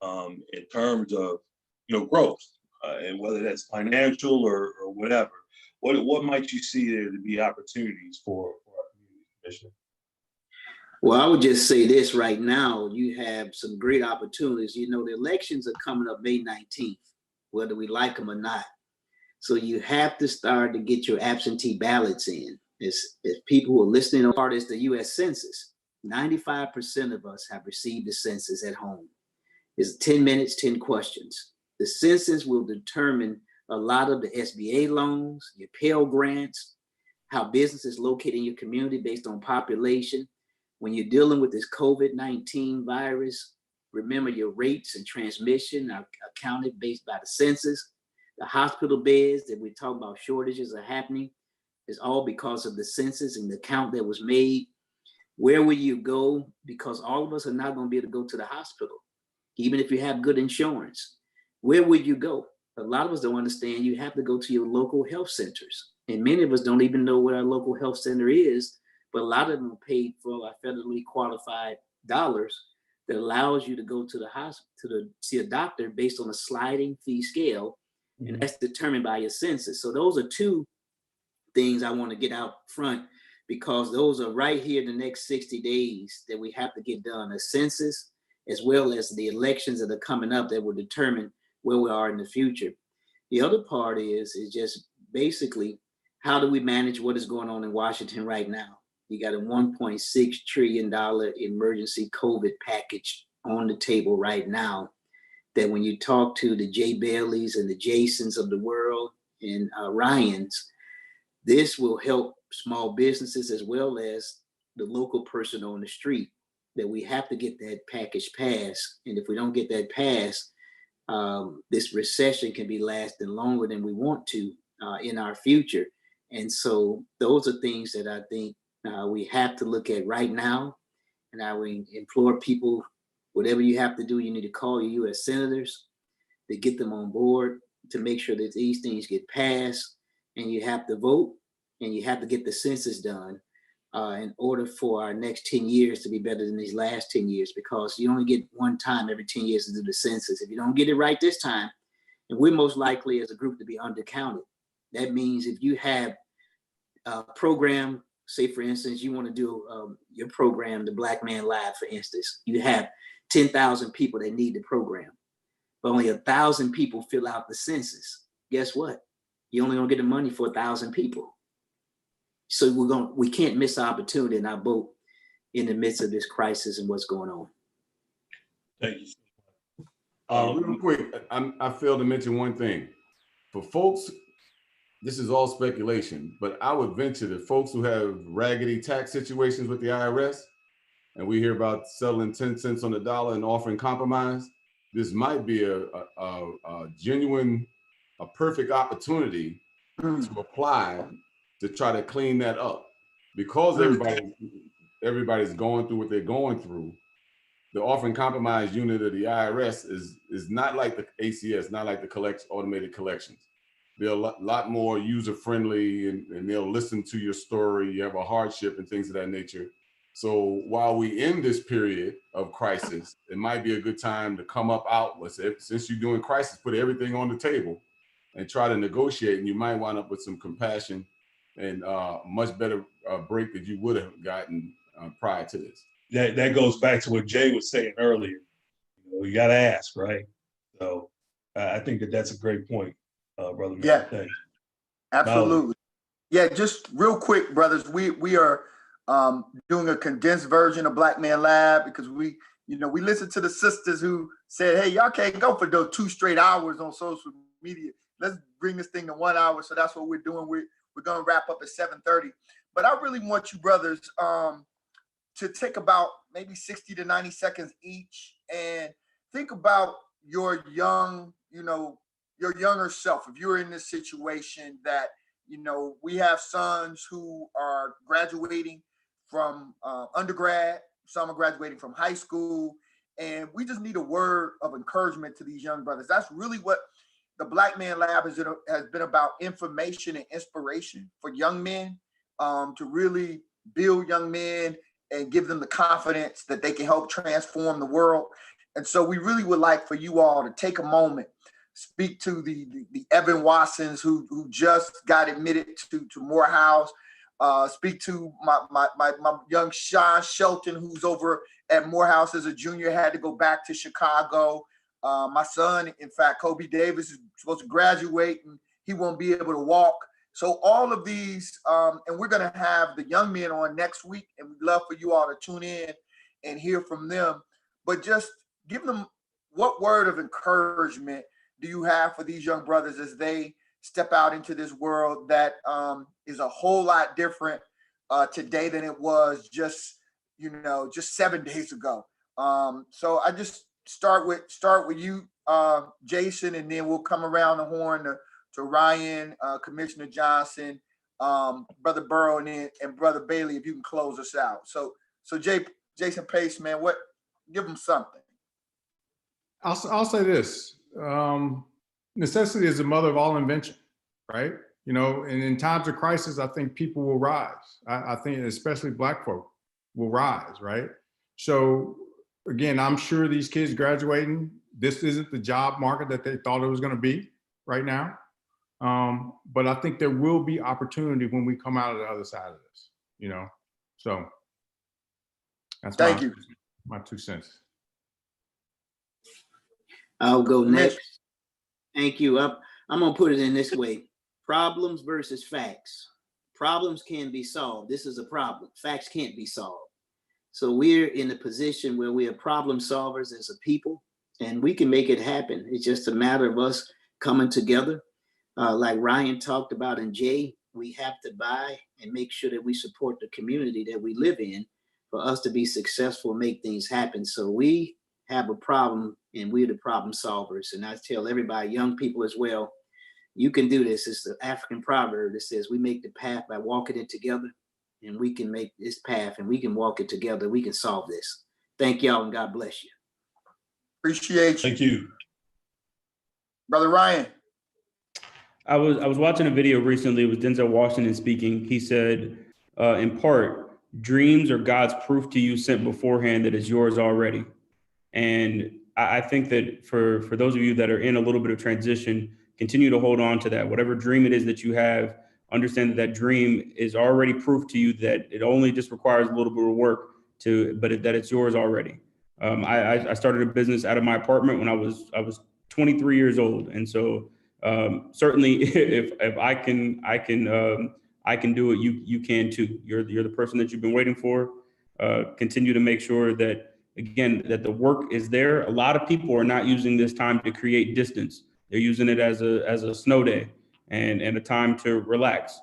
in terms of growth, and whether that's financial or whatever. What might you see there to be opportunities for our community, Commissioner? Well, I would just say this right now, you have some great opportunities. The elections are coming up May 19th, whether we like them or not. So you have to start to get your absentee ballots in. As people who are listening to part is the U.S. Census, 95% of us have received the census at home. It's 10 minutes, 10 questions. The census will determine a lot of the SBA loans, your Pell grants, how businesses located in your community based on population. When you're dealing with this COVID-19 virus, remember your rates and transmission are counted based by the census. The hospital beds that we talk about shortages are happening is all because of the census and the count that was made. Where will you go? Because all of us are not going to be able to go to the hospital, even if you have good insurance. Where would you go? A lot of us don't understand you have to go to your local health centers. And many of us don't even know where our local health center is. But a lot of them are paid for our federally qualified dollars that allows you to go to the hospital to see a doctor based on a sliding fee scale, and that's determined by your census. So those are two things I want to get out front, because those are right here in the next 60 days that we have to get done: a census, as well as the elections that are coming up that will determine where we are in the future. The other part is just basically, how do we manage what is going on in Washington right now? You got a $1.6 trillion emergency COVID package on the table right now, that when you talk to the Jay Baileys and the Jasons of the world and Ryans, this will help small businesses as well as the local person on the street, that we have to get that package passed. And if we don't get that passed, this recession can be lasting longer than we want to in our future. And so those are things that I think we have to look at right now. And I would implore people, whatever you have to do, you need to call your U.S. senators to get them on board, to make sure that these things get passed. And you have to vote, and you have to get the census done in order for our next 10 years to be better than these last 10 years, because you only get one time every 10 years to do the census. If you don't get it right this time, and we're most likely as a group to be undercounted. That means if you have a program, say for instance, you want to do your program, the Black Man Lab, for instance, you have 10,000 people that need the program. but only 1,000 people fill out the census, guess what? You only gonna get the money for 1,000 people. So we can't miss our opportunity in our boat in the midst of this crisis and what's going on. Thank you. Real quick, I failed to mention one thing. For folks, this is all speculation, but I would venture that folks who have raggedy tax situations with the IRS, and we hear about settling 10 cents on the dollar and offering compromise, this might be a genuine, a perfect opportunity to apply to try to clean that up. Because everybody's going through what they're going through, the offering compromise unit of the IRS is not like the ACS, not like the automated collections. They're a lot more user-friendly, and they'll listen to your story. You have a hardship and things of that nature. So while we in this period of crisis, it might be a good time to come up out. Since you're doing crisis, put everything on the table and try to negotiate, and you might wind up with some compassion and much better break that you would have gotten prior to this. That goes back to what Jay was saying earlier. You got to ask, right? So I think that's a great point, brother. Yeah, thanks. Absolutely. Yeah, just real quick, brothers. We are doing a condensed version of Black Man Lab because we listened to the sisters who said, hey, y'all can't go for those 2 straight hours on social media. Let's bring this thing to 1 hour. So that's what we're doing. We're going to wrap up at 7:30. But I really want you brothers to take about maybe 60 to 90 seconds each and think about your young, your younger self. If you're in this situation that, we have sons who are graduating from undergrad, some are graduating from high school, and we just need a word of encouragement to these young brothers. That's really what the Black Man Lab has been about, information and inspiration for young men, to really build young men and give them the confidence that they can help transform the world. And so we really would like for you all to take a moment, speak to the Evan Watsons who just got admitted to Morehouse, speak to my young Sean Shelton, who's over at Morehouse as a junior, had to go back to Chicago. My son, in fact, Kobe Davis, is supposed to graduate and he won't be able to walk. So all of these, and we're going to have the young men on next week, and we'd love for you all to tune in and hear from them. But just give them, what word of encouragement do you have for these young brothers as they step out into this world that is a whole lot different today than it was just 7 days ago? So I just start with you, Jason, and then we'll come around the horn to Ryan, Commissioner Johnson, Brother Burrow, and Brother Bailey, if you can close us out. So Jason Pace, man, give them something. I'll say this. Necessity is the mother of all invention, right? And in times of crisis, I think people will rise. I think especially Black folk will rise, right? So again, I'm sure these kids graduating, this isn't the job market that they thought it was going to be right now. But I think there will be opportunity when we come out of the other side of this, So that's my 2 cents. I'll go next. Thank you. I'm going to put it in this way. Problems versus facts. Problems can be solved. This is a problem. Facts can't be solved. So we're in a position where we are problem solvers as a people, and we can make it happen. It's just a matter of us coming together. Like Ryan talked about, and Jay, we have to buy and make sure that we support the community that we live in for us to be successful and make things happen. So we have a problem, and we're the problem solvers. And I tell everybody, young people as well, you can do this. It's the African proverb that says we make the path by walking it together, and we can make this path and we can walk it together. We can solve this. Thank y'all, and God bless you. Appreciate you. Thank you. Brother Ryan. I was watching a video recently. It was Denzel Washington speaking. He said, in part, dreams are God's proof to you sent beforehand that it's yours already. And I think that for those of you that are in a little bit of transition, continue to hold on to that. Whatever dream it is that you have, understand that dream is already proof to you that it only just requires a little bit of work that it's yours already. I started a business out of my apartment when I was 23 years old. And so certainly if I can do it, you can too. You're the person that you've been waiting for. Continue to make sure that, again, that the work is there. A lot of people are not using this time to create distance. They're using it as a snow day and a time to relax.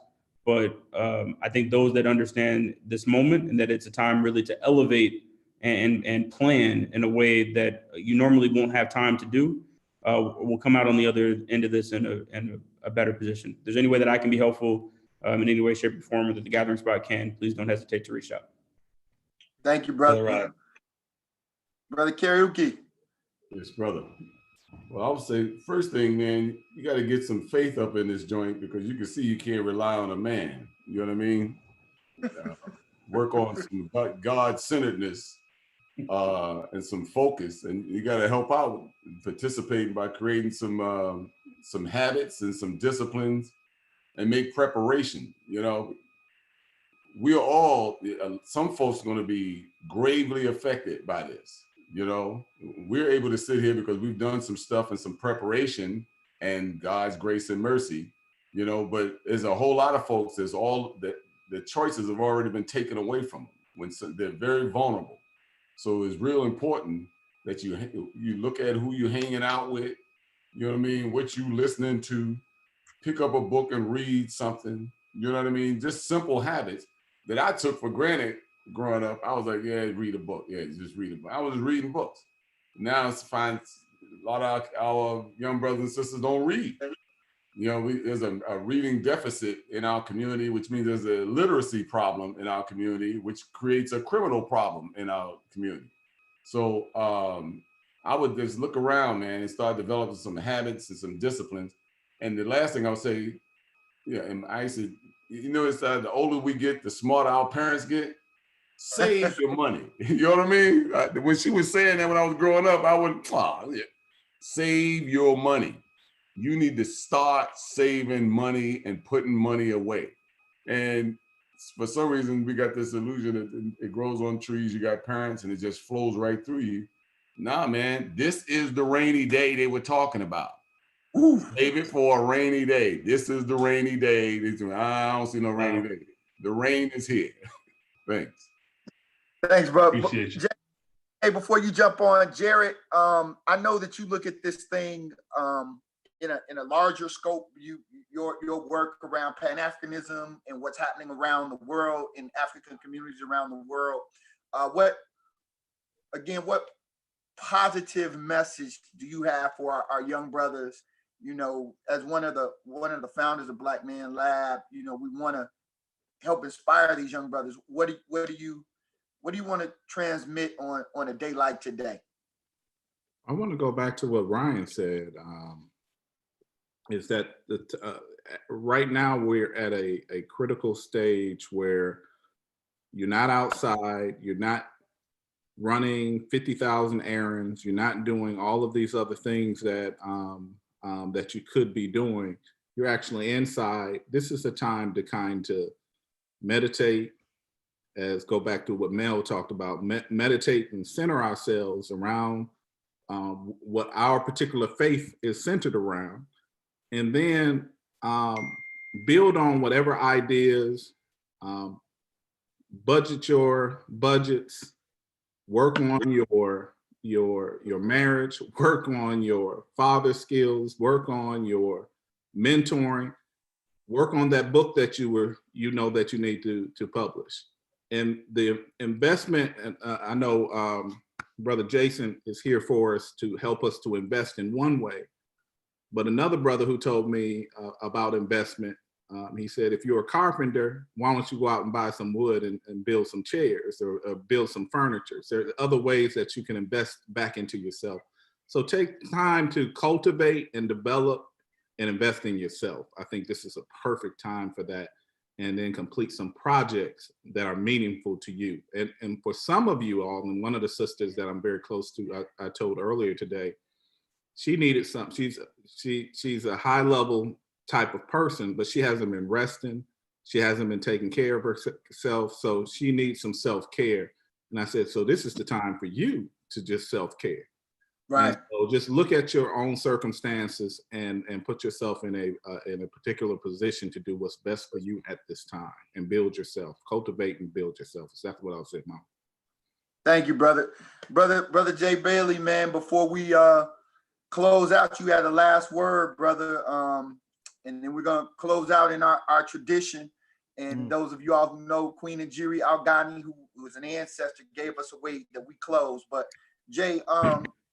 But I think those that understand this moment and that it's a time really to elevate and plan in a way that you normally won't have time to do, will come out on the other end of this in a better position. If there's any way that I can be helpful in any way, shape, or form, or that the Gathering Spot can, please don't hesitate to reach out. Thank you, brother. Right. Brother Karaoke. Yes, brother. Well, I would say first thing, man, you got to get some faith up in this joint because you can see you can't rely on a man. You know what I mean? Work on some God-centeredness and some focus, and you got to help out, participating by creating some habits and some disciplines, and make preparation. You know, we are all, some folks are going to be gravely affected by this. You know, we're able to sit here because we've done some stuff and some preparation and God's grace and mercy, you know, but there's a whole lot of folks, there's all that the choices have already been taken away from them when they're very vulnerable. So it's real important that you look at who you're hanging out with, you know what I mean, what you listening to, pick up a book and read something, you know what I mean, just simple habits that I took for granted growing up. I was like, yeah, read a book. Yeah, just read a book. I was just reading books. Now it's fine. A lot of our young brothers and sisters don't read. You know, there's a reading deficit in our community, which means there's a literacy problem in our community, which creates a criminal problem in our community. So I would just look around, man, and start developing some habits and some disciplines. And the last thing I'll say, yeah, and I said, you know, it's the older we get, the smarter our parents get. Save your money. You know what I mean? When she was saying that when I was growing up, I would, save your money. You need to start saving money and putting money away. And for some reason, we got this illusion that it grows on trees. You got parents and it just flows right through you. Nah, man, this is the rainy day they were talking about. Ooh. Save it for a rainy day. This is the rainy day. I don't see no rainy day. The rain is here. Thanks. Thanks, bro. Appreciate you. Hey, before you jump on, Jared, I know that you look at this thing in a larger scope. Your work around Pan-Africanism and what's happening around the world in African communities around the world. What positive message do you have for our young brothers? You know, as one of the founders of Black Man Lab, you know, we want to help inspire these young brothers. What do you want to transmit on a day like today? I want to go back to what Ryan said, is that right now we're at a critical stage where you're not outside, you're not running 50,000 errands, you're not doing all of these other things that that you could be doing. You're actually inside. This is a time to kind of meditate, as go back to what Mel talked about, meditate and center ourselves around what our particular faith is centered around, and then build on whatever ideas, budget your budgets, work on your marriage, work on your father skills, work on your mentoring, work on that book that you know that you need to publish. And the investment, I know Brother Jason is here for us to help us to invest in one way, but another brother who told me about investment, he said, if you're a carpenter, why don't you go out and buy some wood and build some chairs or build some furniture? There are other ways that you can invest back into yourself. So take time to cultivate and develop and invest in yourself. I think this is a perfect time for that. And then complete some projects that are meaningful to you. And for some of you all, and one of the sisters that I'm very close to, I told earlier today, she needed some, she's a high level type of person, but she hasn't been resting. She hasn't been taking care of herself. So she needs some self-care. And I said, so this is the time for you to just self-care. Right. And so just look at your own circumstances and put yourself in a particular position to do what's best for you at this time and build yourself, cultivate and build yourself. That's what I'll say, Mom. Thank you, brother. Brother Jay Bailey, man, before we close out, you had the last word, brother. And then we're gonna close out in our tradition. And those of you all who know Queen Njiri Algani, who was an ancestor, gave us a way that we close. But Jay,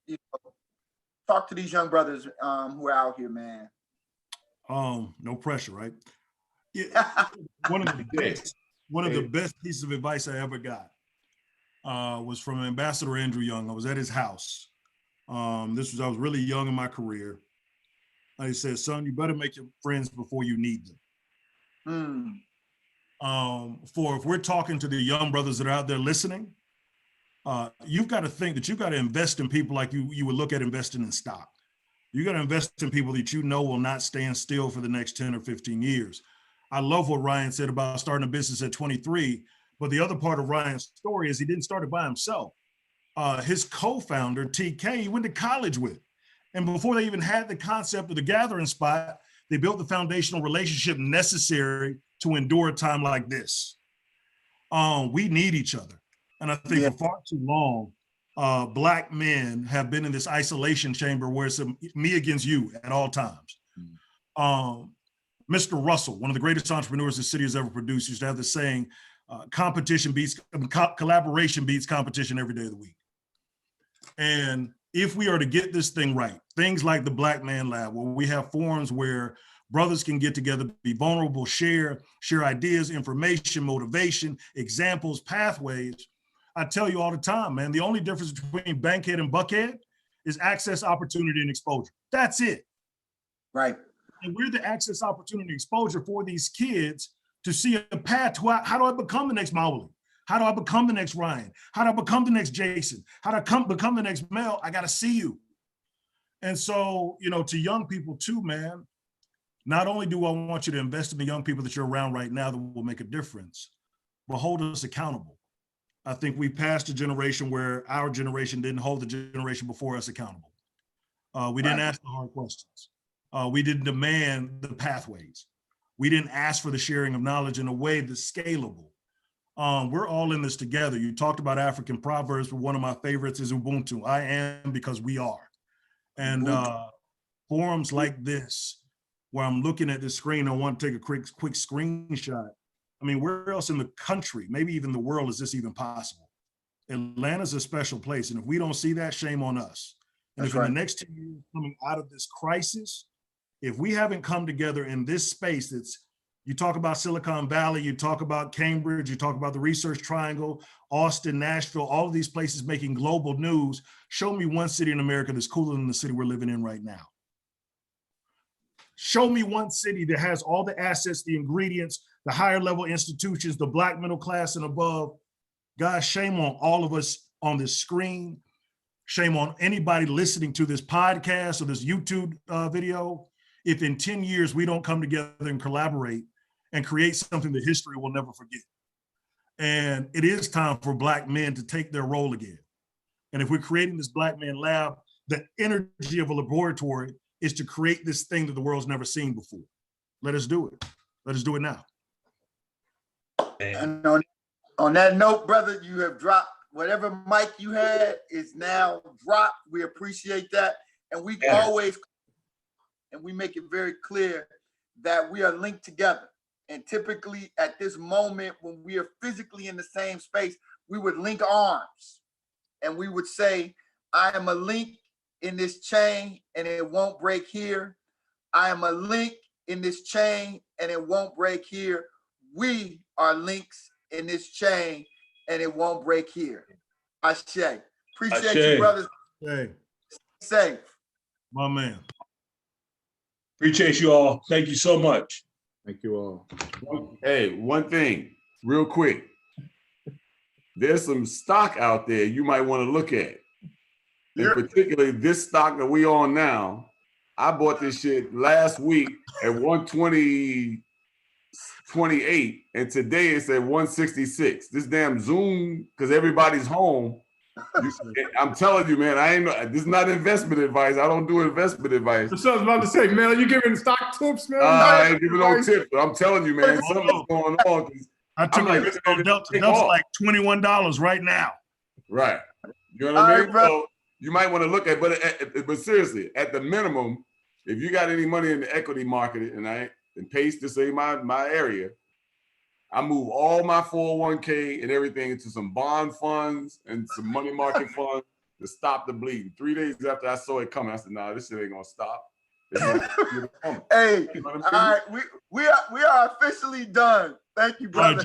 you know, talk to these young brothers who are out here, man. No pressure, right? Yeah. One of the best pieces of advice I ever got was from Ambassador Andrew Young. I was at his house. I was really young in my career. He said, son, you better make your friends before you need them. For if we're talking to the young brothers that are out there listening, you've got to think that you've got to invest in people like you would look at investing in stock. You got to invest in people that you know will not stand still for the next 10 or 15 years. I love what Ryan said about starting a business at 23, but the other part of Ryan's story is he didn't start it by himself. His co-founder, TK, he went to college with. And before they even had the concept of the gathering spot, they built the foundational relationship necessary to endure a time like this. We need each other. And I think for far too long, Black men have been in this isolation chamber where it's me against you at all times. Mr. Russell, one of the greatest entrepreneurs the city has ever produced, used to have the saying, collaboration beats competition every day of the week. And if we are to get this thing right, things like the Black Man Lab, where we have forums where brothers can get together, be vulnerable, share ideas, information, motivation, examples, pathways. I tell you all the time, man, the only difference between Bankhead and Buckhead is access, opportunity, and exposure. That's it. Right. And we're the access, opportunity, exposure for these kids to see a path to how do I become the next Mauli? How do I become the next Ryan? How do I become the next Jason? How do I become the next Mel? I got to see you. And so, you know, to young people too, man, not only do I want you to invest in the young people that you're around right now that will make a difference, but hold us accountable. I think we passed a generation where our generation didn't hold the generation before us accountable. We didn't ask the hard questions. We didn't demand the pathways. We didn't ask for the sharing of knowledge in a way that's scalable. We're all in this together. You talked about African proverbs, but one of my favorites is Ubuntu. I am because we are. And forums like this, where I'm looking at this screen, I want to take a quick screenshot. I mean, where else in the country, maybe even the world, is this even possible? Atlanta's a special place. And if we don't see that, shame on us. And in the next 2 years coming out of this crisis, if we haven't come together in this space you talk about Silicon Valley, you talk about Cambridge, you talk about the Research Triangle, Austin, Nashville, all of these places making global news. Show me one city in America that's cooler than the city we're living in right now. Show me one city that has all the assets, the ingredients, the higher level institutions, the Black middle class and above. Guys, shame on all of us on this screen. Shame on anybody listening to this podcast or this YouTube video. If in 10 years we don't come together and collaborate and create something that history will never forget. And it is time for Black men to take their role again. And if we're creating this Black Man Lab, the energy of a laboratory is to create this thing that the world's never seen before. Let us do it. Let us do it now. And on that note, brother, you have dropped whatever mic you had is now dropped. We appreciate that. And we always, and we make it very clear that we are linked together. And typically at this moment, when we are physically in the same space, we would link arms and we would say, I am a link in this chain and it won't break here. I am a link in this chain and it won't break here. We are links in this chain and it won't break here. Ashe. Appreciate you, brothers. Hey. Stay safe. My man. Appreciate you all. Thank you so much. Thank you all. Hey, one thing, real quick. There's some stock out there you might want to look at. In particular, this stock that we on now, I bought this shit last week at 120.28, and today it's at 166. This damn Zoom, because everybody's home, I'm telling you, man, this is not investment advice. I don't do investment advice. So I was about to say, man, you giving stock tips, man? I ain't giving no tips, but I'm telling you, man, something's going on. I took a risk on Delta. Delta's like $21 right now. Right. You know what I mean? So you might want to look at, but seriously, at the minimum, if you got any money in the equity market, and Pace to say my area, I move all my 401k and everything into some bond funds and some money market funds to stop the bleeding. 3 days after I saw it coming, I said, "Nah, this shit ain't gonna stop." Hey, all right, we are officially done. Thank you, brother.